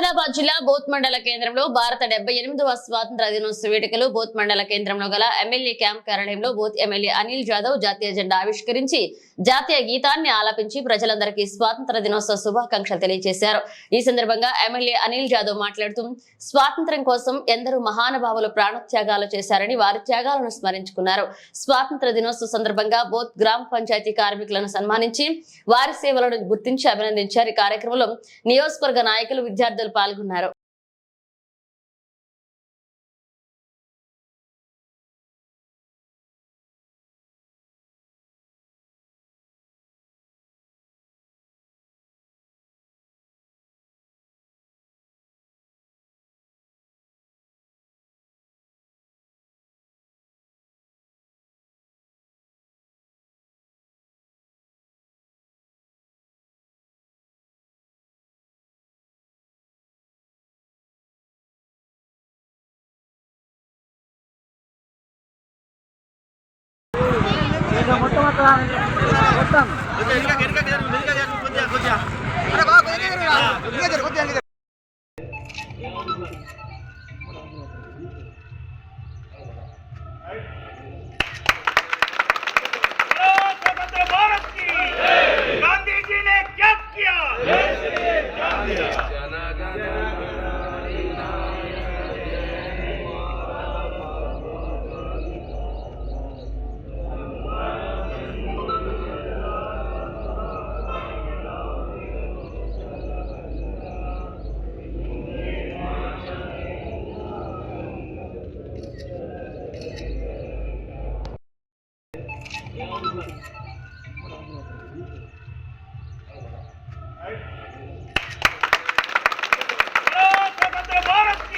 ఆదిలాబాద్ జిల్లా బోత్ మండల కేంద్రంలో భారత 78వ స్వాతంత్ర దినోత్సవ వేడుకలు బోత్ మండల కేంద్రంలో గల ఎమ్మెల్యే క్యాంప్ కార్యాలయంలో బోత్ ఎమ్మెల్యే అనిల్ జాదవ్ జాతీయ జెండా ఆవిష్కరించి జాతీయ గీతాన్ని ఆలపించి ప్రజలందరికీ స్వాతంత్ర దినోత్సవ శుభాకాంక్షలు తెలియజేశారు। ఈ సందర్భంగా ఎమ్మెల్యే అనిల్ జాదవ్ మాట్లాడుతూ స్వాతంత్ర్యం కోసం ఎందరో మహానుభావులు ప్రాణత్యాగాలు చేశారని వారి త్యాగాలను స్మరించుకున్నారు। స్వాతంత్ర దినోత్సవ సందర్భంగా బోత్ గ్రామ పంచాయతీ కార్మికులను సన్మానించి వారి సేవలను గుర్తించి అభినందించారు। ఈ కార్యక్రమంలో నియోజకవర్గ నాయకులు విద్యార్థులు పాల్గొన్నారు। गांधी जी ने क्या किया? भारत